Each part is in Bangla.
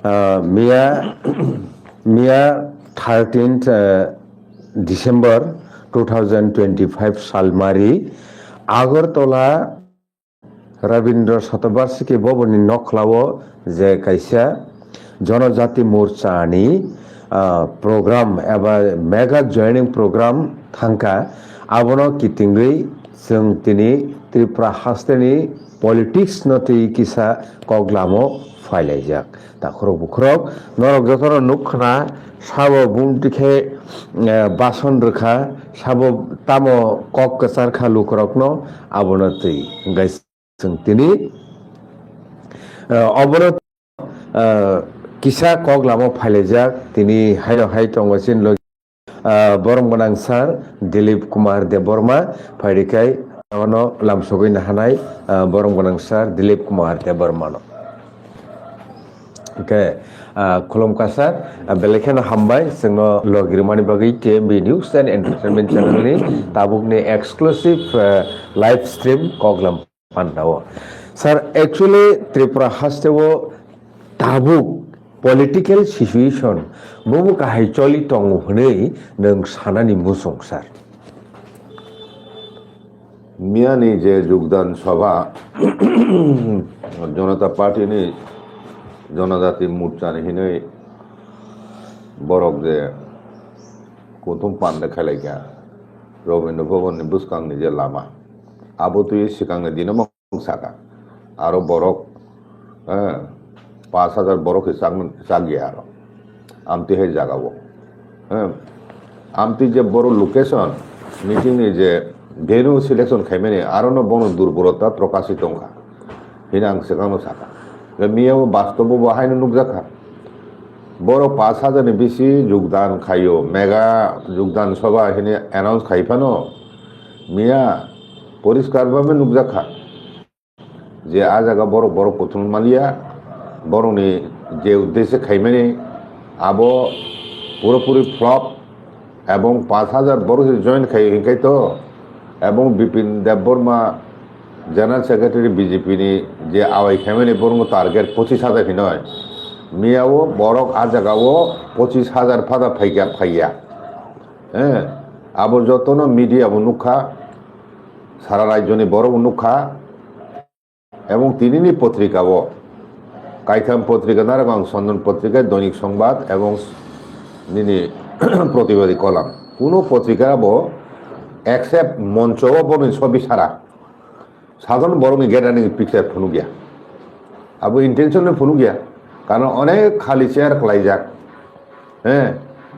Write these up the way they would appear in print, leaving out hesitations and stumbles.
Mia 13th December 2025 সালমারি আগরতলা রবীন্দ্র শতবার্ষিকী ভবনनि नखलावो जे कायसा जनजाति मोर्चानि program एबा मेगा जयनिं program थांखा आबनो कितिंगै जों दिनै त्रिपुरा हास्टेनि पलिटिक्स नथै किसा कग्लामो फायलायजाक दाखरक बुखरक नरक जथर नुखना साबो बुंदिखे बासन रोखा साबो तामो कक कसार खालु करकनो आबनो तै गाइस जों दिनै अबनो किसा कग्लामो फायलायजाक दिनै हाय हाय तंगसिन बरम गोनां सार दिलीप कुमार देबबर्मा फायरिखाय अनो लामसगैनो हानाय बरम गोनां सार दिलीप कुमार देबबर्मानो खुलुमखा सार बेलेखानो हामबाय जोंनो लगिरमानि बागै टीएमबी निउज एंड एंटरटेनमेंट चैनलनि ताबुकनि एक्सक्लूसिव लाइव स्ट्रीम कग्लाम पान्डावो सार एक्चुअली त्रिपुरा हास्टेव ताबुक पलिटिकल सिचुएशन बबु गाहाय चलि दङ होनै नों सानानि मुसुं सार मियानि जे योगदान सभा जनता पार्टीनि जनजाति मोर्चानि हिनै बरक जे कुथुम पान्डे खायलायगा रवीन्द्र भवननि बुसखांनि जे लामा आबोतुय सिगांनि दिनो मंसाका आरो बरक 5000 बरक जागिया आरो आमति है जागावो आमति जे बरो लोकेशन मीटिंगनि जे भेनु सिलेक्शन खायमाने आरो न बनो दुर्बलता प्रकाशित दंखा हिना आं सिगांनो साका मियाव बास्तव बाहायनो नुकजाखा बरो 5000 नि बेसि योगदान खायो मेगा योगदान सभा हिने अनाउंस खायफानो मिया परिष्कार भावे नुकजाखा जे आ जागा बरो बरो कुथुम मालिया बरोनि जे उद्देश्य खायमाने आबो पुरोपुरी फ्लप एवं 5000 बरो जॉइन खायो हिंखाय तो एवं Bipin Debbarma general secretary BJP नि जे आवाय खायमाने बरो टारगेट 25000 हिनय मियावो बरक आ जागावो 25000 फादा फाइया आबो जतनो मीडिया नुखा सारा राज्यनि बरो नुखा एवं तिनिनि पत्रिकावो कायथाम पत्रिका नारागां चंदन पत्रिका दैनिक संबाद एवं निनि प्रतिबादी कलम कोनो पत्रिकाबो एक्सेप्ट मंचो बनो छवि सारा साधारण बरनि गेटारनि पिक्चार फुनु गया अब इंटेंशन फुनु गया कारण अनेक खाली चेयर खालायजाक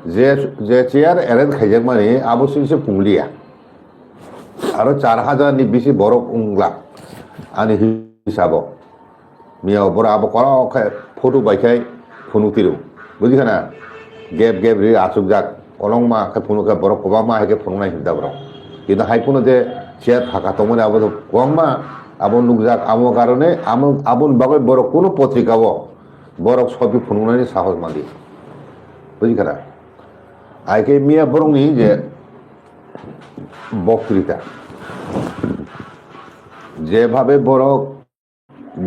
जे चेयर एरेंज खायजाक माने आबो सिंसे फुंलिया आरो 4000 नि बेसि बरक उंग्ला आनि हिसाबो मियाव बरा आबो करा फोटो बायखाय फुनु तिरु बुझिखाना गेप गेप रि आसुक जाक अलंग मा खै फुनु का बरक कोबा मा हेके फुनु नाय हिदा बरक কিন্তু হাইপুনো যে চেয়ার ফাঁকা তোমার আবো কমা আবো নুকজাক আমো কারণে আবন বাগৈ বড় কোনো পত্রিকাও বড় ছবি ফুনুনানি সাহস মাদি বুঝিখানা আইকে মিয়া বরংনি যে বক্তৃতা যেভাবে বড়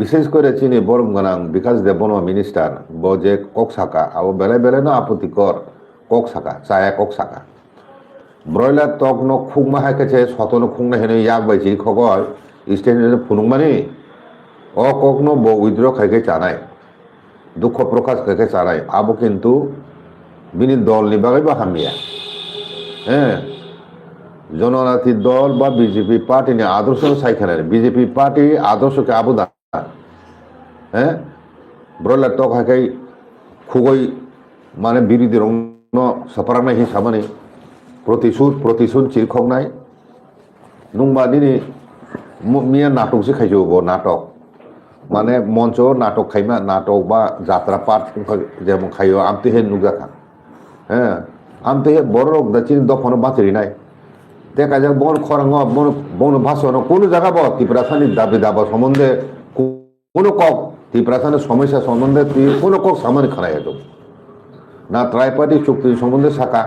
বিশেষ করে চিনি বরং গনাং বিকাশ দেববর্মা মিনিস্টার বজে ককসাকা আবো বেলে বেলে না আপত্তিকর ককসাকা চায়া ককসাকা ब्रयलार तक न खुगमा हायकेছে सतन खुंना हेने याक बायसि खगर स्टेशन फुनुंगमानि अ कखनो ब उइद्र खायके जानाय दुख प्रकाश खायके जानाय आबो किन्तु बिनि दलनि बागैबो हामिया जनजाति दल बा बीजेपी पार्टीनि आदर्श सायखनाय बीजेपी पार्टी आदर्शके आबो दा ब्रयलार तक हायके खुगै माने बिरोधी रं सफरानाय हिसाबनि प्रतिशोध चिरखंनाय नुंबा दिनै मिया नाटक से खायजोबो नाटक माने मंच नाटक खायमा नाटक बा जात्रा पाठ जेमन खायो आमते हे नुगाखा आमते हे बरक दचिन दफन बाथरिनाय ते काजा बन खरंग बन भाषण कोन जागा बा त्रिपुरासानि दाबि दाबा सम्बन्धे कोनो कक त्रिपुरासानि समस्या सम्बन्धे कोनो कक सामान्य खानाय दो ना ट्राइपार्टी चुक्ति सम्बन्धे साका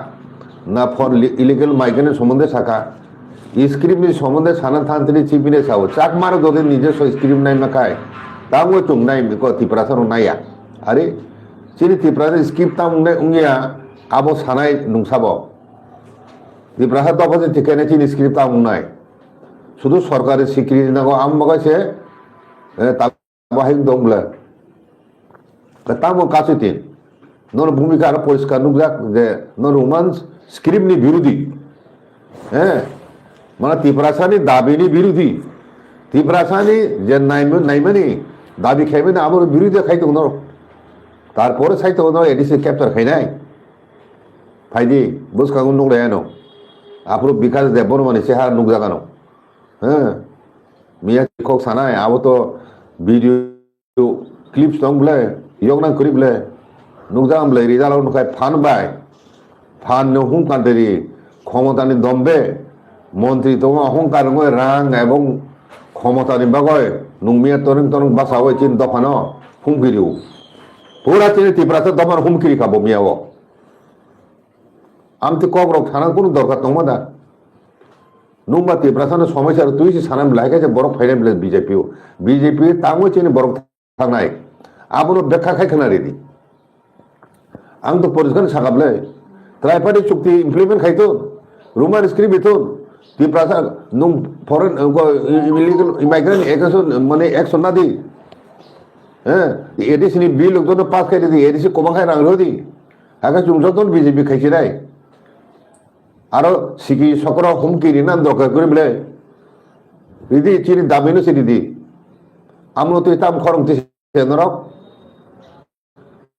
ना फर इलिगल माइग्रेंट सम्बन्धे साका स्क्रिप्टनि सम्बन्धे साना थान्त्रि चिपिने सावो चाक मारो ददे निजे स्क्रिप्ट नाय माखाय तामो तुंगनाय बिको त्रिपुरासानो नाया अरे Sini Tiprasa skip tam ungia abo sanai nungsabo. Tiprasa to apa sih tikene sini skip tam unai. Sudah সরকারের স্বীকৃতি নাগো আম বাগাছে তাবাহিক দংলা তামো কাছেতিন নর ভূমিকা আর পরিষ্কার নুকজাক যে নর উমান স্ক্রিপ্টনি বিরোধী হ্যাঁ মানে তিপ্রাসানি দাবিনি বিরোধী তিপ্রাসানি যে নাইমানি দাবি খাইবে না আমার বিরোধী খাইতো নর তারপরে সাইতো নর এডিসি ক্যাপ্চার খাই নাই ফাইদি বুঝকাগুন নুকলে এনো আপরো বিকাশ দে বনমানি চেহারা নুকজাগানো হ্যাঁ মিয়া শিক্ষক সানায় আবো তো ভিডিও ক্লিপস দং বলে ইয়গনা করি বলে নুকজাম বলে রিজাল্ট নুকায় ফান বাই ফান হুম কান্টেরি ক্ষমতানি দম্বে মন্ত্রী তো অহংকার রাং এবং ক্ষমতানি বাগয় নুমিয়া তরং তরং বাসা হয়ে চিন দফানো হুমকিরিও পুরা চিনি তিপ্রাসা দফান হুমকিরি খাবো মিয়াও আমি তো কক রক থানার কোনো দরকার তোমার দা নুম্বা তিপ্রাসানো সমস্যা তুই যে সানাম লাগাইছে বড় ফাইনাল প্লেস বিজেপি তামো চিনি বড় থানায় আবনো ব্যাখ্যা খাইখানা রেডি আং তো পরিষ্কার সাকাবলে ত্রাইপারি চুক্তি ইমপ্লিমেন্ট খাইতো রুমার স্ক্রিপ্ট হতো Tiprasa num foreign illegal ইমাইগ্রেন্ট action মানে একশন না দি হ্যাঁ এডিসি নি বিল তো পাস খাই দি এডিসি কমা খাই রাংলো দি আগে চুমসতন বিজেপি খাইছে রাই আরো সিকি সকর হুমকিরি না দরকার করে বলে দিদি চিনি দাবিনো সে দিদি আমরা তো তাম খরমতে নরক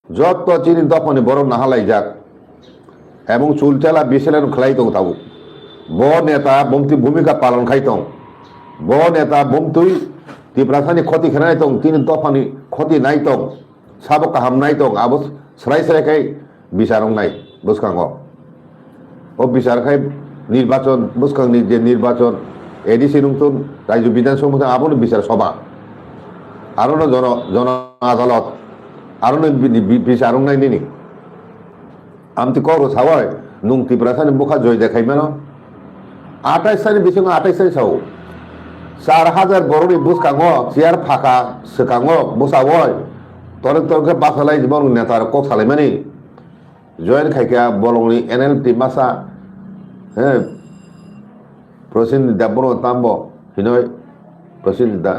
যত চিনি দফনে বড় নাহালাই যাক এবং চুলচালা বিশেলান খেলাইতং তাবো ব নেতা বমতি ভূমিকা পালন খাইতং ব নেতা বমতুই তিপ্রাসানি ক্ষতি খেনাইতং তিনি দফানি ক্ষতি নাইতং সাবক কাহাম নাইতং আবো সরাই সরাই খাই বিচারং নাই বুঝকাঙ্গ ও বিচার খাই নির্বাচন বুঝকাংনি যে নির্বাচন এডিসি নতুন রাজ্য বিধানসভা আবনো বিচার সভা আরো না জন আদালত আরো না বিচারং নাই নিনি আমতি করো সাওয়াই নুং তিপ্রাসানি বুখা জয় দেখাই মেন 28 সালে বিসঙ্গ 28 সালে সাও 4000 বড়নি বুঝকাঙ্গ চেয়ার ফাঁকা সেকাঙ্গ বুসাওয় তরকে বাসালাই জীবন নেতার কক সালাই মানে জয়েন খাইকা বলংনি এনএলটি মাসা হ্যাঁ প্রসেন দাবনো তাম্ব হিনয় প্রসেন দা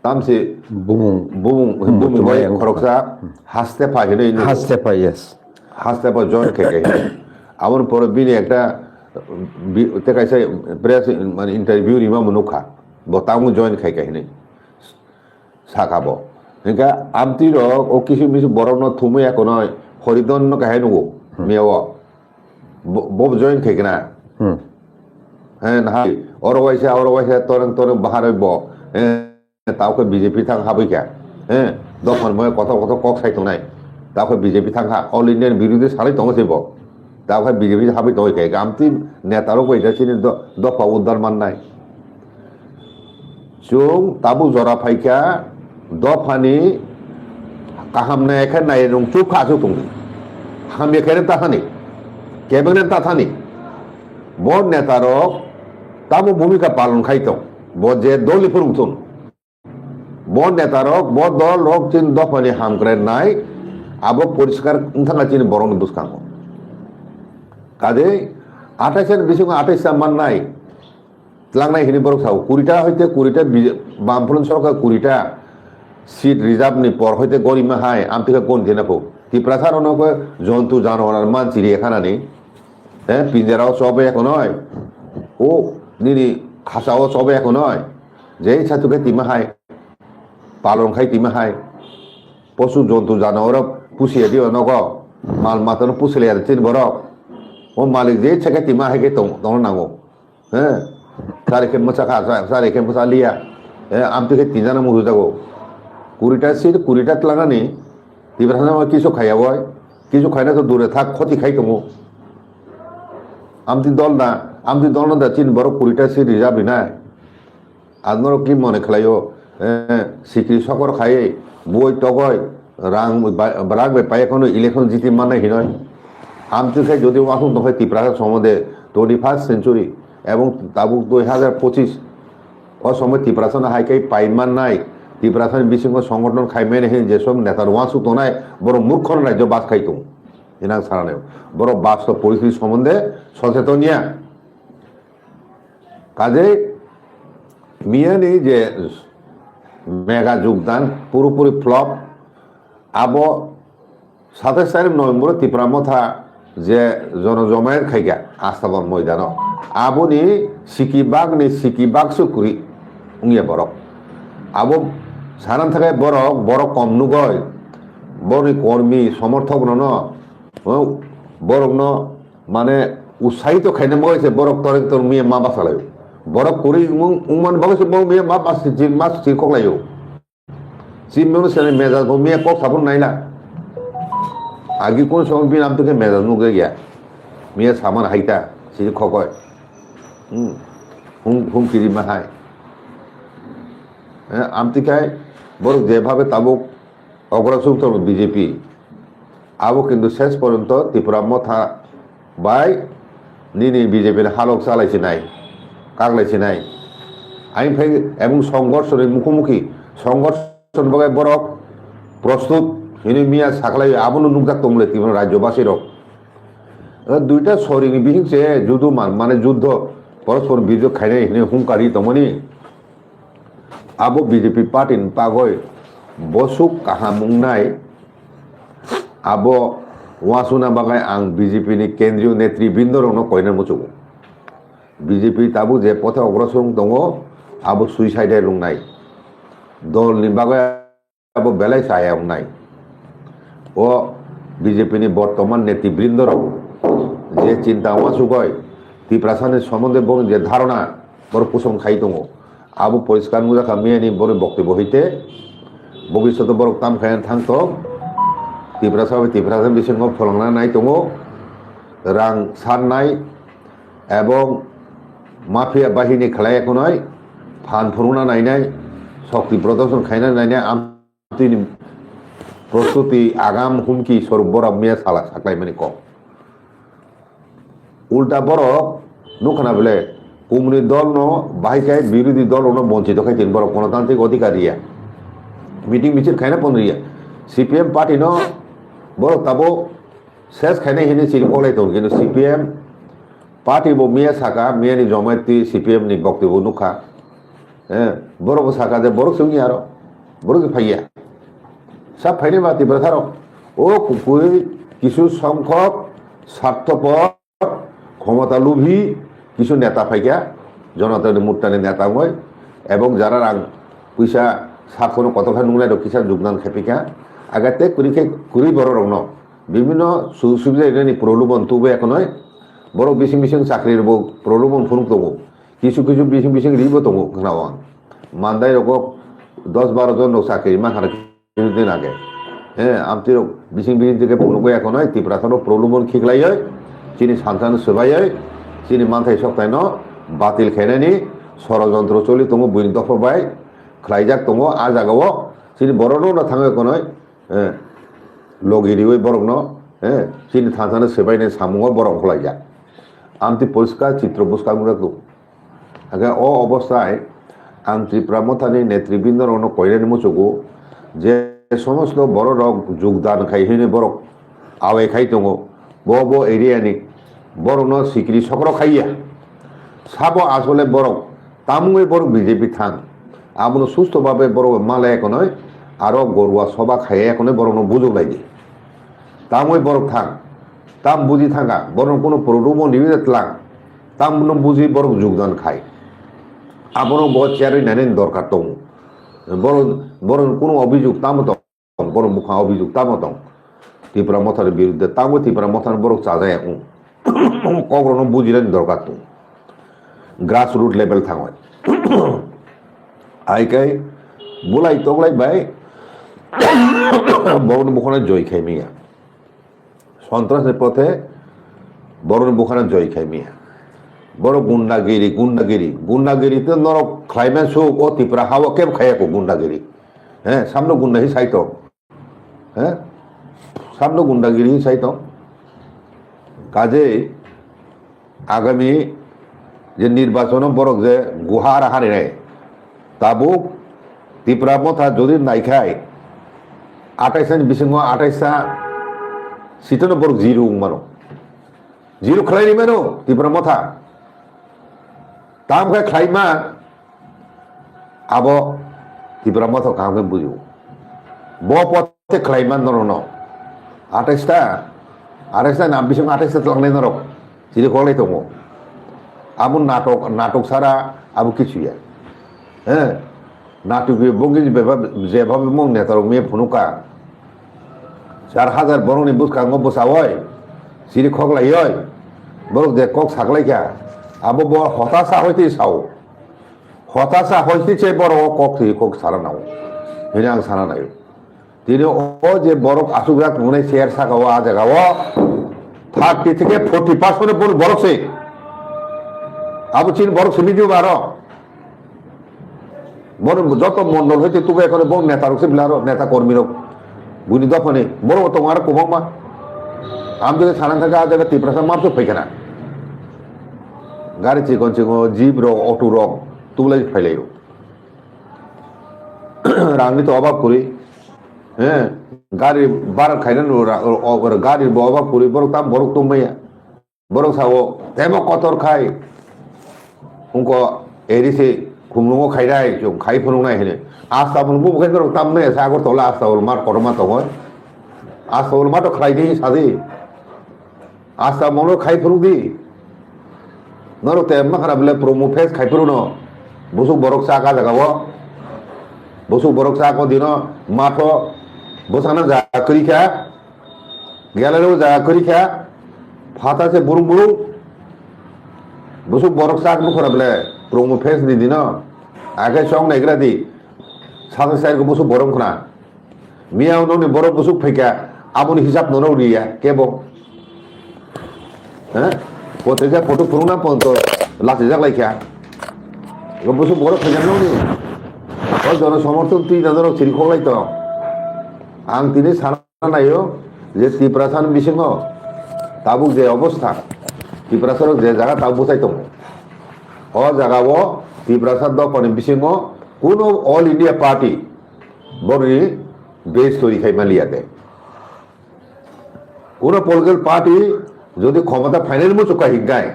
তামসে বুমুং বুমুং বয় খরকসা হাসতেপা হিনয় হাসতেপা ইয়েস হাসতেপা জয়েন খাইকা আমন পর বিনি একটা তেকাইছে প্রেস মানে ইন্টারভিউ রিমা মনুখা বতামু জয়েন খাইকা হিনয় সাকাবো ఇంకా আমতির ও কিছু কিছু বড় থুমে এক নয় হরিদন কাহে নগো মেয় বব জয়েন খেকনা হ্যাঁ না অরবাইছে তরং তরং বাহারব তাওকে বিজেপি থাং হাবৈকা হ্যাঁ দফন মই কথা কথা কক সাইতো নাই তাওকে বিজেপি থাংহা অল ইন্ডিয়ান বিরোধী সালাই দংসেব তাওকে বিজেপি হাবৈ দইকে আমতি নেতারও কইতাছিনি দফা উদ্ধার মান নাই চুং তাবু জরা ফাইকা দফানি কাহামনে এখানে নাই নং চুপ খাসু তুঙ্গি হাম এখানে তাহানি ক্যাবিনেট তাথানি বড় নেতারক তাবো ভূমিকা পালন খাইতো বড় যে দলি ফুরুতুন বড় নেতারক বড় দল রক চিন দফানি হাম করে নাই আবো পরিষ্কার উঠাঙ্গা চিনি বরং দুষ্কাঙ্গ কাজে 28 বিসঙ্গ 28 মান নাই লাংনাই হিনি বরক সাও 20টা হইতে 20টা বামফ্রন্ট সরকার 20টা সিট রিজার্ভ নি পর হইতে গরিমা হাই আমতিকে কোন দিনাকো তিপ্রাসার অনক জন্তু জানোয়ার মান চিড়িয়াখানা নেই হ্যাঁ পিঞ্জারাও সবে এখন নয় ও নিনি খাসাও সবে এখন নয় যে ছাতুকে তিমাহাই পালন খাই তিমাহাই পশু জন্তু জানোয়ার পুষিয়ে দিও নক মাল মাতানো পুষলে আর চিন বরক ও মালিক যে ছাকে তিমাহাইকে তখন নাঙ্গো হ্যাঁ সারেকে মোচা খা সারেকে মোচা লিয়া হ্যাঁ আমতিকে তিনজানা মুরু যাবো 20টা সিট 20টা লাগানি তিপ্রাসানা কিছু খাইয়াব কিছু খাই না তো দূরে থাক ক্ষতি খাই তমু আমতি দল না দা চিন বড় 20টা সিট রিজার্ভ নাই আপনার কি মনে খেলাইও সিকি সকর খাই বই টগয় রাগবে পাই এখন ইলেকশন জিতি মানে হিনয় আমতি খাই যদিও আসুন তখন তিপ্রাসা সম্বন্ধে 21st সেঞ্চুরি এবং তাবুক 2025 ও সময় তিপ্রাসানা হাইকাই পাইমান নাই ত্রিপুরাসানি বিশৃঙ্গ সংগঠন খাইমেন হে যেসব নেতার ওয়াসু তোনায় বড় মূর্খ রাজ্য বাস খাইতো এনাং সারানেও বড় বাস্তব পরিস্থিতি সম্বন্ধে সচেতন নিয়া কাজে মিয়ানি যে মেগা যোগদান পুরোপুরি ফ্লপ আবো 27 তারিখ নভেম্বর ত্রিপুরা মথা যে জনজমায়েত খাইগা আস্থাবন ময়দান আবনি সিকিবাগ সুকুরি উঙিয়া বরক আবো সারান থাকায় বড় কম নুগয় বড় কর্মী সমর্থক ন বরক ন মানে উৎসাহিত খাইনে মগেছে বরক তরেক তোর মেয়ে মা বাসালায় বরক করি উমান বগেছে বউ মেয়ে মা বাস জিন মাস চিরকলায় চিন মেয়ে সেনে মেজাজ মেয়ে কক সাবন নাইলা আগে কোন সময় বিন আম তোকে মেজাজ নুগে গিয়া মেয়ে সামান হাইতা সিরি খকয় হুমকিরি মাহায় আমতিকায় বড় যেভাবে তাবুক অগ্রসর তো বিজেপি আবো কিন্তু শেষ পর্যন্ত ত্রিপুরা মথা বাই নিনি বিজেপির হালক চালাইছে নাই কাগলাইছে নাই আমি ফাই এবং সংঘর্ষের মুখোমুখি সংঘর্ষ বগায় বড় প্রস্তুত হিনি মিয়া সাকলাই আবনো নুকজাক তমলে ত্রিপুরা রাজ্যবাসীর দুইটা শরীর বিহিংসে যুদ্ধমান মানে যুদ্ধ পরস্পর বিজয় খাইনে হিনে হুঙ্কারি তমনি আবো বিজেপি পার্টি পাগয় বসুক কাহামুংনাই আবো ওয়াসুনা বাগাই আং বিজেপি नि কেন্দ্রীয় নেতৃবৃন্দ রনো কইনার মুচুক বিজেপি তাবু যে পথে অগ্রসর দङ আবো সুইসাইডে লুংনাই দল नि বাগাই আবো বেলাই সায়া নাই ও বিজেপি नि বর্তমান নেতৃবৃন্দ যে চিন্তা ওয়াসুকয় ত্রিপুরাসানের সম্বন্ধে বড় যে ধারণা বড় কুসং খাই দङ আবু পরিষ্কার মুজাখা মেয়েনি বড় বক্তব্য হইতে ভবিষ্যতে বড় তাম খাইন থাকত ত্রিপুরাসান বিশৃঙ্গ ফলংনা নাই দङ রাং সারনাই এবং মাফিয়া বাহিনী খেলায় এখন নয় ফান ফুরুনা নাইনাই শক্তি প্রদর্শন খাইনা নাইনাই আমতিনি প্রস্তুতি আগাম হুমকি স্বরূপ বড় মেয়ে সাকলাই মানে কম উল্টা বড় নুখানা বলে কুমনি দল ন বাহিকায় বিরোধী দল ন বঞ্চিত খাইতেন বড় গণতান্ত্রিক অধিকারিয়া মিটিং মিছিল খাইনা পন্দ্রিয়া সিপিএম পার্টি ন বড় তাবো শেষ খাইনা হিনে চিরকলাই তো কিন্তু সিপিএম পার্টি বো মেয়ে সাকা মেয়েনি জমায়েতি সিপিএম নি বক্তব্য নুখা হ্যাঁ বড় সাকা যে বড় সঙ্গী আরো বড় ফাইয়া সব ফাইনে বা ত্রিপুরা ও কুকুরি কিছু সংখ্যক স্বার্থপর ক্ষমতা লোভী কিছু নেতা ফাইকা জনতার মুটানি নেতা হয় এবং যারা রাং পয়সা সাতখনো কতখানি নুংলাই কিসা যোগদান খেপিকা আগাতে কুড়ি বড় রং বিভিন্ন সুযোগ সুবিধা এনে প্রলোভন তবু এখন নয় বড় বিশিং বিশিং চাকরির প্রলোভন ফুনুক দङ কিছু বিশিং বিশিং রিবো দङ ঘনাওয়ান মান্দাই রকম 10-12 জন চাকরি মাখানা কিছুদিন আগে হ্যাঁ আমতি বিশিং বিশিং থেকে ফুনুক এখন নয় ত্রিপুরাসানো প্রলোভন খিকলাই হয় চিনি সান্তান সবাই হয় চিনি মানথাই সপ্তাহে ন বাতিল খেনানি ষড়যন্ত্র চলি দङ বইন দফা বাই খ্লাইজাক দङ আ জাগাও চিনি বড় না থাङो এখন নয় হ্যাঁ লগিরি ওই বরং ন হ্যাঁ চিনি থানসানো সেবাইনে সামুও বরং খ্লাইজাক আমতি পরিষ্কার চিত্র পুরস্কার মুরাক দङ আগে ও অবস্থায় আং ত্রিপুরা মথানি নেতৃবৃন্দ রনো কইরানি মুচুকু যে সমস্ত বড় রক যোগদান খাই হিনে বড় আওয়াই খাই দङ বো এরিয়ানি বড় ন সিকিরি সকর খাইয়া সাব আসলে বড় তামুই বড় বিজেপি থান আমনো সুস্থভাবে বড় মালে এখন আরো গরুয়া সবা খাইয়া এখন বড় ন বুঝুক লাগে তামুই বড় থাক তাম বুঝি থাকা বড় কোনো প্রলোভন নিবেদিত লাগ তাম বুঝি বড় যোগদান খায় আপনার বড় চেয়ারে নেন দরকার দङ বড় কোনো অভিযোগ তামত বড় মুখা অভিযোগ তামত ত্রিপুরা মথার বিরুদ্ধে তামো ত্রিপুরা মথার বড় চাজায় কখনো বুঝিলেন দরকার তো গ্রাস রুট লেভেল থাকয় আইকাই বুলাই তগলাই বাই বড় মুখানে জয় খাই মিয়া সন্ত্রাসের পথে বড় মুখানে জয় খাই মিয়া বড় গুন্ডাগিরিতে নরক ক্লাইম্যাক্স হোক ও ত্রিপুরা হাওয়া কেব খাইয়াকো গুন্ডাগিরি হ্যাঁ সামনে গুন্ডা হি সাইত হ্যাঁ সামনে গুন্ডাগিরি হি সাইত কাজে আগামী যে নির্বাচন বড় যে গুহার হারে তাবুক ত্রিপুরা মথা যদি নাইখাই 28 বিসিঙ্গ 28 সিটনো বড় জিরো মানো জিরো খাইনি মানো ত্রিপুরা মথা তাম খাই খাইমা আবো ত্রিপুরা মথা কামকে বুঝো ব পথে খাইমান নরনো 28 নাম বিসিঙ্গ 28 লাংনাই নরক জিরো খলাই দङ আবু নাটক ছাড়া আবু কিছুই হ্যাঁ নাটকীয় বঙ্গি যেভাবে মং নেতারক মেয়ে ফুনুকা 4,000 বরংনি বুসখাঙ্গ বসাওয় সিরি খগলাই বরং যে কক সাকলাইকা আবো ব হতাশা হইতে সাও হতাশা হইতেছে বড় কক থেকে কক সারা নাও হেনে আং সারা নাই তিনি ও যে বরফ আসুগ্রাত মনে শেয়ার সাকাও আ জায়গাও 30 থেকে 40% পুরো বরফে আবু চীন বরফ সমিতিও বারো বড় যত মন্ডল হয়েছে তুমি এখন বড় নেতা রয়েছে বিলারো নেতা কর্মী রোগ বুঝি দফনে বড় তোমার কোমা আম যদি সানা থাকা জায়গা ত্রিপুরা মারতো পাইখানা গাড়ি চিকন চিকন জিপ রোগ অটো রোগ তুলে ফাইলাই রাঙি তো অভাব করি হ্যাঁ গাড়ি বার খাইলেন গাড়ির অভাব করি বড় তাম বড় তোমাইয়া বড় সাও তেম কতর খাই उनको एरिसे खुमलुंगो खाइराय जो खाइ फुनुंनाय हेने आस्ताबुल बु बखेन दर तामने सागर तोला आस्ताबुल मार करमा तंगय आस्ताबुल मा तो खाइदि सादि आस्ताबुल खाइ फुरुदि नरो ते मा खराबले प्रोमो फेस खाइ फुरुनो बुसु बरक साका जगाव बुसु बरक साको दिनो माथो बसाना जा करिखा गेलारो जा करिखा फाता से बुरु बुरु busuk borok sak bu khorable promo face di dino age song naigra di sang sai ko busuk borok khna miao no ni borok busuk pheka aboni hisab no no dia kebo ha pote ja photo puruna ponto lati jak laikha ko busuk borok pheka no ni o jon সমর্থন তুই দাদর চিরি খলাই তো আং তিনি সানা নাইও যে ত্রিপ্রাসান বিসিংহ তাবুক যে অবস্থা ত্রিপ্রাসার যে জায়গা তা বুঝাই তো ও জায়গাও ত্রিপ্রাসাদ দফনে বিসিংহ কোনো অল ইন্ডিয়া পার্টি বড়ি বেশ তৈরি খাই মালিয়াতে কোনো পলিটিক্যাল পার্টি যদি ক্ষমতা ফাইনাল মো চুকা হিগায়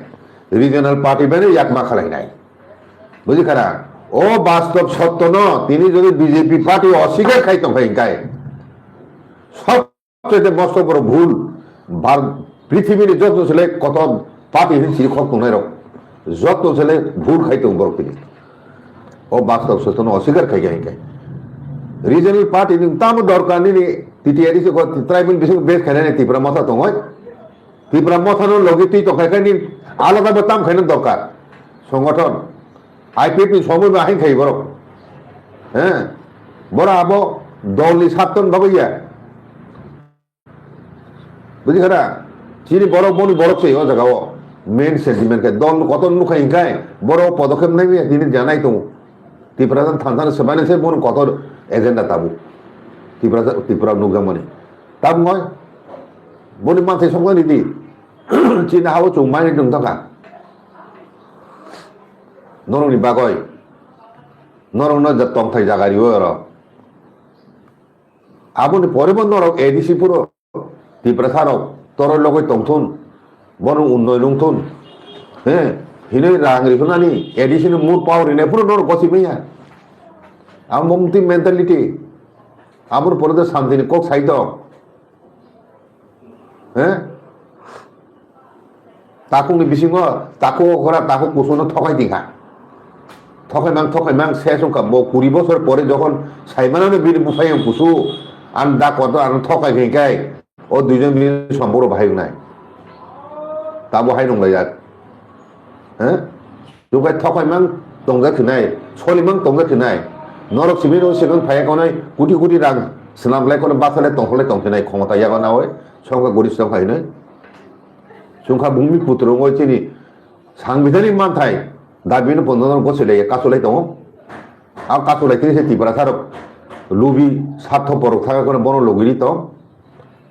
রিজনাল পার্টি বেনে একমা খালাই নাই বুঝি খারা ও বাস্তব সত্য ন তিনি যদি বিজেপি পার্টি অস্বীকার খাইতো হিগায় সবচেয়ে মস্ত বড় ভুল পৃথিবীর যত ছেলে কত পার্টি হিসেবে খত নাই রক যত ছেলে ভুল খাইতো বড় তিনি ও বাস্তব সত্য ন অস্বীকার খাই হিগায় রিজনাল পার্টি তাম দরকার নি টিটিআরডি সে ট্রাইবাল বিশেষ বেশ খাই না ত্রিপুরা মাথা তো হয় ত্রিপুরা মাথানো লগে তুই তো খাইনি আলাদা তাম খাইনো দরকার সংগঠন আইপিপি সময় আইন খাই বড় হ্যাঁ বড় আবো দলনি সাতন ভাবইয়া বুঝি খারা চিনি বড় বনি বড় চেয়ে ও জায়গা মেন সেন্টিমেন্ট খাই দল কত নুখাই খাই বড় পদক্ষেপ নেই তিনি জানাই তো ত্রিপুরা থান সেবানে সে মন কত এজেন্ডা তাবু ত্রিপুরা নুগা মনে তাব নয় বনি মাথায় সঙ্গে নিদি চিনা হাবো চুমাই দং থাকা নরংনি বাগয় নরং না টং থাই জাগারিও আর আবনি পরেব নরক এডিসি পুরো ত্রিপুরা সারক তোর লগই টংথুন বন উন্নয়ন নংথুন হ্যাঁ হিনে রাংরি ফনানি এডিসি মুড পাওয়ার নে পুরো নর গসি মেয়া আম মমতি মেন্টালিটি আমর পরে শান্তিনি কক সাইদ হ্যাঁ তাকুনি বিসিং তাকু করা তাকু কুসুনো ঠকাই দিঘা ঠকাইমাং শেষ সংখ্যা 20 বছর পরে যখন সাইমানানো বিল বুফাই কুসু আন দা কত আন ঠকাই ভেঙ্কাই ও দুইজন মিলে সম্পর্ক ভাই নাই তা বহাই নংলাই যাক হ্যাঁ দুবাই ঠকাইমাং দংজা খিনাই সলিমাং দংজা খিনাই নরক সিবির সেখান ফাইয়া কনাই কোটি কোটি রাং স্নামলাই কোনো বাসালে তংখলাই তংখিনাই ক্ষমতা ইয়াগা না হয় সংখ্যা গরিষ্ঠ খাইনাই সংখ্যা ভূমি পুত্র চিনি সাংবিধানিক মানথাই দাবিनो বন্ধন গছলে কাছলাই দङ আর কাছলাই তিনি সে ত্রিপুরা সারক লুবি স্বার্থ পরক থাকা কোনো বন লগিরি তো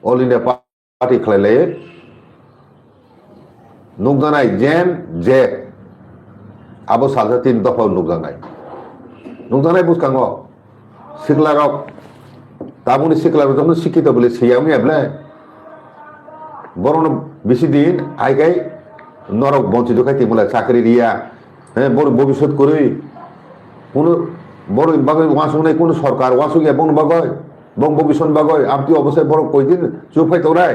অল ইন্ডিয়া পার্টি খাইলাই নুকজানাই জেন যে আবো সাজা 3 দফা নুকজানাই বুঝকাঙ্গ সিকলারক তাবুনি সিকলার যখন শিক্ষিত বলে সেইয়ামনি এবলে বরং বেশি দিন আইগাই নরক বঞ্চিত খাইতে বলে চাকরি দিয়া হ্যাঁ বড় ভবিষ্যৎ করে কোনো বড় বাগৈ ওয়াসুং নাই কোনো সরকার ওয়াসুং বং বাগয় বং ভবিষ্যৎ বাগয় আপনি অবশ্যই বড় কয়দিন চুপ হয়ে তোরাই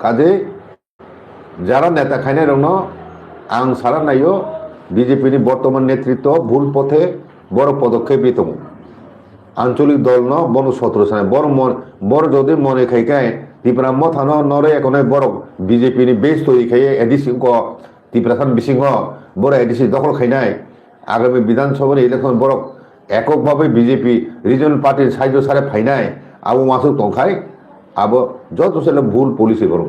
কাজে যারা নেতা খাইনাই রং আং সারা নাইও বিজেপির বর্তমান নেতৃত্ব ভুল পথে বড় পদক্ষেপ দিতম আঞ্চলিক দল ন বড় সতেরো সানে বড় যদি মনে খাইকায় ত্রিপুরা মথানো নরে এখন বড় বিজেপির বেশ তৈরি খাইয়ে এডিসি ত্রিপুরা খান বিসিংহ বড় এডিসি দখল খাইনাই আগামী বিধানসভার ইলেকশন বড় এককভাবে বিজেপি রিজনাল পার্টির সাহায্য সারে ফাইনাই আবু মাসুক তংখাই আবো যত সেটা ভুল পলিসি বড়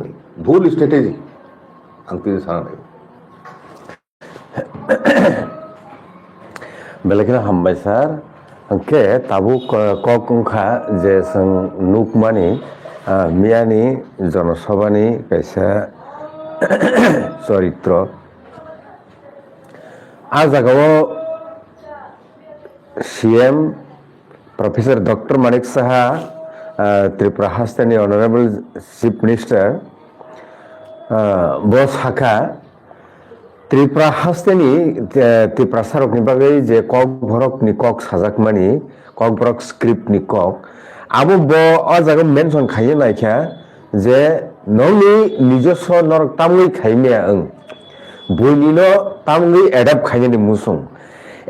ভুল স্ট্র্যাটেজি আং তিনি সারা নাই बेलेखिन हामबाय सार अंके ताबु ककंखा जे जों नुकमानि मियानि जनसभानि कायसा चरित्र आ जागायाव CM professor doctor Manik Saha Tripura हास्टेनि अनरेबल चीफ मिनिस्टार ब साखा त्रिपुरा हास्टेनि त्रिपुरा सारकनि बागै जे कक भरकनि कक साजाकमानि कक भरक स्क्रिप्टनि कक आबो ब अ जागा मेनसन खायो नायखा जे नंनि निजस्व नरक तामुइ खायनाया ओं बयनिनो तामुइ एडाप्ट खायनानि मुसुं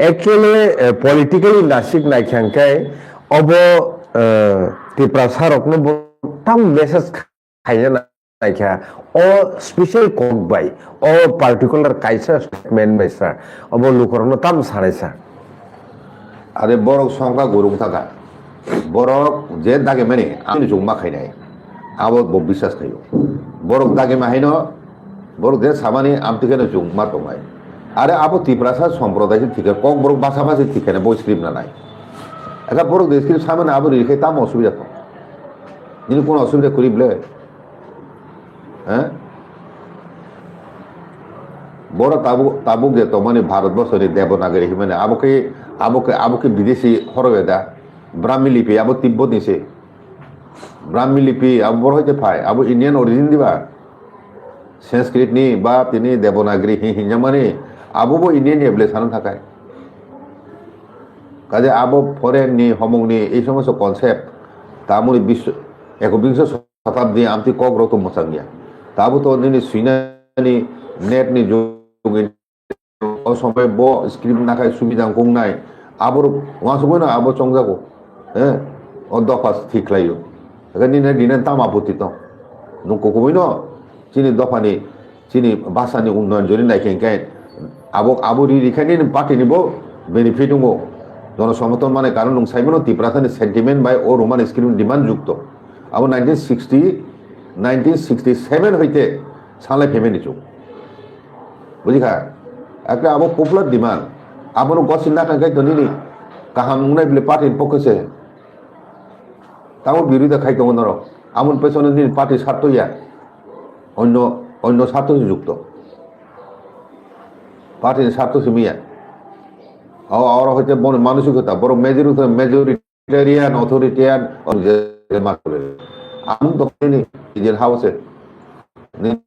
एक्चुअली पलिटिकली नासिक नायखांखाय अब त्रिपुरा सारकनो ताम मेसेज खायना नायखा अ स्पेशल कक बाय अ पार्टिकुलर कायसा स्टेटमेंट बाय सार अब लुकरनो ताम सानाय सार आरे बरक संख्या गुरुं थाका बरक जे दागे माने आंनि जुमा खायनाय आबो বিশ্বাস खायो बरक दागे माहायनो बरक जे सामानि आमतिखाने जुमा दंगाय आरो आबो त्रिपुरा सम्प्रदाय थिके कक बरक बासाबासि थिखाने बय स्क्रिप्ट नालाय एका बरक देशखि सामाने आबो रिखाय ताम असुबिदा तो जिनि कोन असुबिदा करिबले হ্যাঁ বড় তাবুক যে মানে ভারতবর্ষের দেবনাগরী মানে আবকে বিদেশি হরবেদা ব্রাহ্মী লিপি আবো তিব্বত নিছে ব্রাহ্মী লিপি আবো বড় হইতে পায় আবো ইন্ডিয়ান অরিজিন দিবা সংস্কৃত নি বা তিনি দেবনাগরী হিঞ্জা মানে আবো ইন্ডিয়ান এবলে সানো থাকায় কাজে আবো ফরেন নি হমং নি এই সমস্ত কনসেপ্ট তামুনি বিশ্ব একবিংশ শতাব্দী আমতি কক রত মসাঙ্গিয়া তাবো তো নিনি সুইনানি নেট নি যোগে সময় ব স্ক্রিপ্ট নাখায় সুবিধা কংনাই আবর ওয়াসবো না আবো চংজাগো হ্যাঁ ও দফাস ঠিক লাইও এখানে দিনে তাম আপত্তি তো নককবই ন চিনি দফানি চিনি ভাষানি উন্নয়ন জন্য নাইকেন আবো রিখানি পার্টি নিব বেনিফিট দङ জনসমর্থন মানে কারণ নং সাইবন ত্রিপুরাখানি সেন্টিমেন্ট বাই ও রোমান স্ক্রিপ্ট ডিমান্ড যুক্ত আবো 1967 হইতে সালে ফেমেনি চুক বুঝিখা একটা আবো পপুলার ডিমান্ড আবো গসিন না কাঙ্কাই তো নিনি কাহাম নাই বলে পার্টির পক্ষে তাও বিরোধিতা খাই দङ নর আমন পেছনে নিন পার্টি স্বার্থ ইয়া অন্য স্বার্থ যুক্ত পার্টির স্বার্থ সিমিয়া আর হইতে মানসিকতা বড় মেজরিটেরিয়ান অথরিটিয়ান আম তো নিজের হাউসে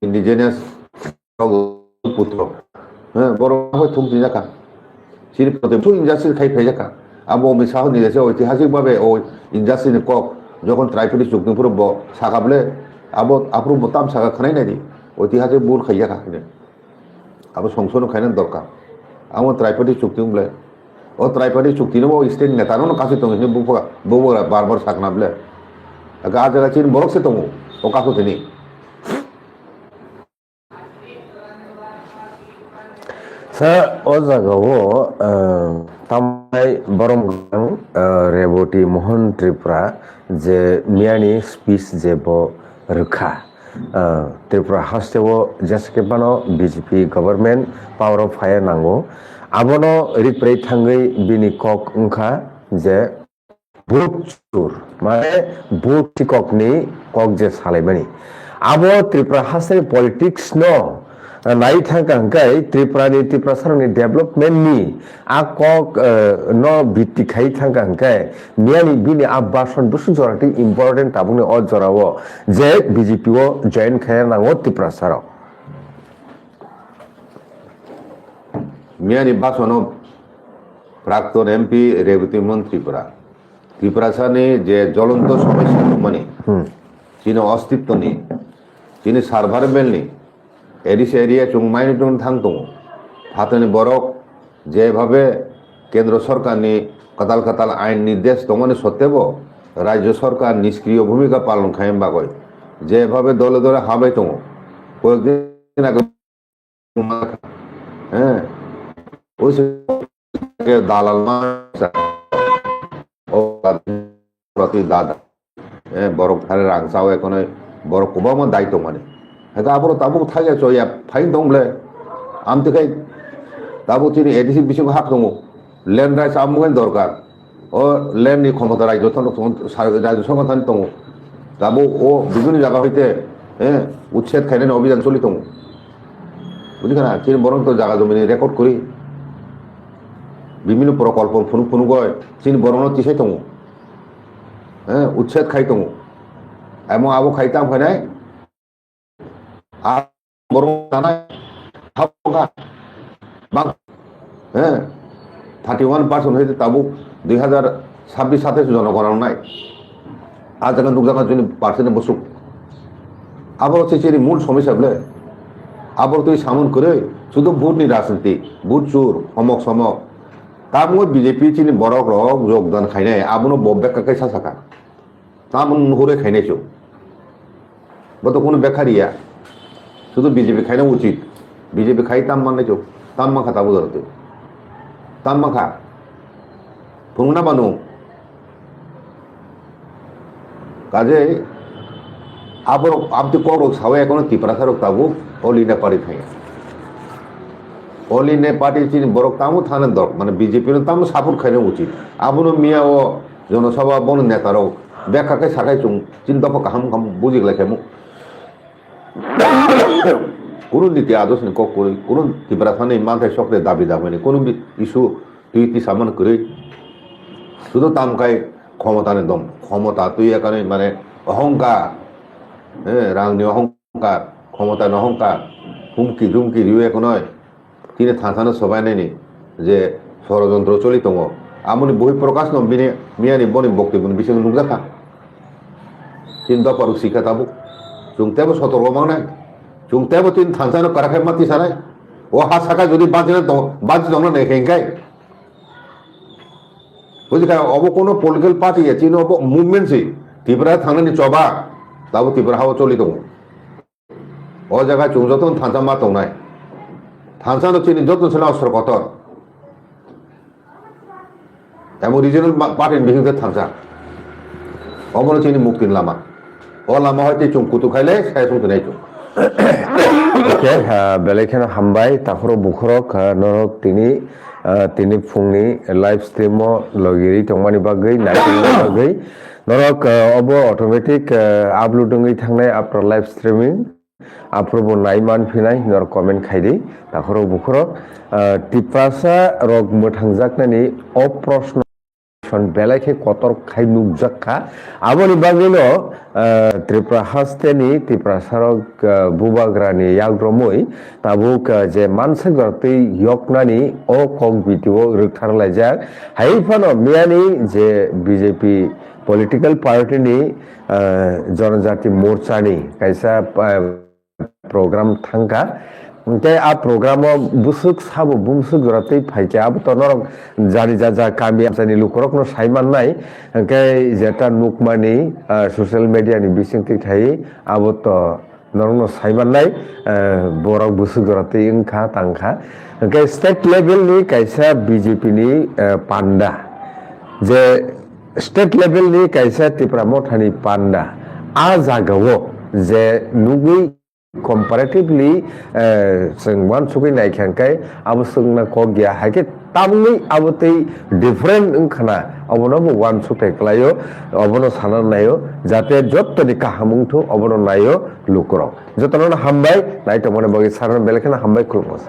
ইন্ডিজিনাস পুত্র হ্যাঁ বড় থুমতি জাকা সিরি প্রতি ইন্ডাস্ট্রি খাই ফাই জাকা আবো মিশা নিজেছে ঐতিহাসিকভাবে ও ইন্ডাস্ট্রিনি কক যখন ট্রাইফেডি চুক্তিপুর সাকাবলে আবো আপরু তাম সাকা খানাই নাই ঐতিহাসিক বুল খাই জাকা আবো সংশোধন খাইনার দরকার আমার ট্রাইফেডি চুক্তি বলে ও ট্রাইফেডি চুক্তি নেবো স্টেট নেতারও কাছে তো বউরা বারবার সাকনা বলে গা জায়গা চিন বরকছে তো ও কাকু তিনি Sa o jagao tamai borom reboti Mohan Tripura je miani speech je bo rukha Tripura hasteo jeske bano BJP government power of fire nango abono riprei thangai bini kok ungkha je vote chur mane vote tikok ni kok je salaimani abo Tripura hasteni politics no नाय थांखांखाय त्रिपुरा सरनि डेभलपमेन्टनि आ कक न भित्ति खाय थांखांखाय मियानि बिनि आ बासन बुसु जराति इम्पोर्टेन्ट ताबुनि अ जरावो जे बीजेपी ओ जॉइन खाया नांगो त्रिपुरा सराव मियानि बासनो प्राक्तन एमपी रेवती मन्त्रीफोरा त्रिपुरा सरनि जे ज्वलन्त समस्या दंमानि चिनि अस्तित्वनि चिनि सार्भाइभेलनि एडिस एरिया चुंमायनि दं थां दङ फातोनि बरक जेभाबे केन्द्र सरकारनि कताल कताल आइन निर्देश दंमानि सत्तेबो राज्य सरकार निष्क्रिय भूमिका पालन खालाम बागय जेभाबे दले दले हाबाय दङ कयेकदिन आगे दालाल प्रति दादा बरक थारे रांसाव एखने बरक कोबामा दायित्व माने हेगा आबरो ताबुक थागे चया फाइन दंब्ले आमतेखाय ताबुक तिनि एडिसि बिसिंग हाक दङ लैंड राइट्स आमुगाय दरकार ओ लैंड नि क्षमता राज्य संगठन दङ ताबु ओ বিভিন্ন জায়গা হইতে উচ্ছেদ খাইনানি অভিযান চলি দङ বুঝিখানা তিনি বরং তো জায়গা জমি রেকর্ড করি বিভিন্ন প্রকল্প ফুনু গয় তিনি বরং তিসাই দङ উচ্ছেদ খাই দङ এবং আবো খাইতাম খাইনাই বরং জানাই 31% হইতে তাবু 2026-27 জনগণনা নাই আজ এখন দুজানা জন্য পার্সেন্ট বসুক আবার হচ্ছে চিনি মূল সমস্যা বলে আবার তুই সামন করে শুধু ভোটনি রাজনীতি ভোট চোর সমক সমক তার মধ্যে বিজেপি চিনি বড় রক যোগদান খাইনাই আবনো ব্যাখ্যাকে সাসাকা তামন নুহুরে খাইনাইছো বতো কোনো বেকারিয়া শুধু বিজেপি খাইনা উচিত বিজেপি খাই তাম মাননাইছো তাম মাখা তাবু ধরতে তাম মাখা ফুংনা বানু কাজে আবার আপনি করো সাওয়ে এখনো ত্রিপুরা সারক তাবু অল ইন্ডিয়া পার্টি থাকে অল ইন্ডিয়া পার্টি চিনি বড় তামও থানার দর মানে বিজেপির তামও সাপোর্ট খাইনা উচিত আবনো মিয়া ও জনসভা বন নেতারাও ব্যাখ্যাকে সাকাই চুং চিন্তা কাহাম কাম বুঝি গেলে কেমন কোনো নীতি আদর্শ করে কোনো ত্রিপুরা থানায় মাথায় সকলে দাবি দাবি কোনো ইস্যু তুই সামান করে শুধু তামকাই ক্ষমতানে দম ক্ষমতা তুই এখানে মানে অহংকার রাংনি অহংকার ক্ষমতার অহংকার হুমকি ধুমকি রিউ এক নয় তিনি থানা সবাই নেনি যে ষড়যন্ত্র চলিত আমনি বই প্রকাশ নবিনে মিয়ানি বনি বক্তব্য বিষয় নুকজাখা চিন্তা পারুক শিখা তাবুক চুংতেবো সতর্ক মাংনাই চুংতেবো তিন থানসানো কারাখাই মাতি সারাই ও হা শাখা যদি বাঁচি দং না হেঙ্গাই বুঝলি অব কোনো পলিটিক্যাল পার্টি চিন অব মুভমেন্ট সি ত্রিপুরা থানানি চবা তাবো ত্রিপুরা হাওয়া চলি দङ ও জায়গায় চুং যত থানসা মা দंनाय থানসানো চিনি যত ছিল অস্ত্র কতর এমন রিজনাল পার্টির বিহিত থানসা অমন চিনি মুক্তির লামা ও লামা হয়তো চুং কুতু খাইলে সাই চুং নাই চুং ओके बेलेखाना हामबाय ताखरो बुखरक नरक তিনি फुंनि लाइव स्ट्रीमो लगिरि तंमानि बागै नायनि बागै नरक अब ऑटोमेटिक आपलोडिंगै थांनाय आफ्टर लाइव स्ट्रीमिंग आप्रबो नायमान फिनाय नर कमेन्ट खाइदि ताखरो बुखरक टिपासा रक मोथांजाकनानि अ प्रश्न बेलाखे कतर खाइ नुकजाखा आबोनि बागैनो त्रिपुरा हास्तेनि त्रिपुरा सारक बुबाग्रानि याग्रमै ताबुक जे मानसे गरतै यकनानि अ कक भिडिअ रोखारलायजाक हाइफानो मियानि जे बीजेपी पलिटिकल पार्टीनि जनजाति मोर्चानि कायसा प्रोग्राम थांगा ओमफ्राय आ प्रग्रामाव बुसुक साबो बुमसुक गरतै फाइके आबो तो नरक जानि जा कामि जानि लुकरक न साइमाननाय ओमफ्राय जेटा नुकमानि सोशल मीडियानि बिसिंथि थाय आबो तो नरक न साइमाननाय बरक बुसुक गरतै ओंखा तांखा ओमफ्राय स्टेट लेभेलनि कायसा बीजेपीनि पान्डा जे स्टेट लेभेलनि कायसा त्रिपुरा मथानि पान्डा आ जागावो जे नुगै comparatively जों मान सुगै नायखांखाय आबो जोंना क गया हाके tamni abotei different khana obono bo wan sutai klayo obono sana nayo jate jottoni kahamung thu obono nayo lukrok jotono hambai naito mone bagi saran belekhana hambai khulmos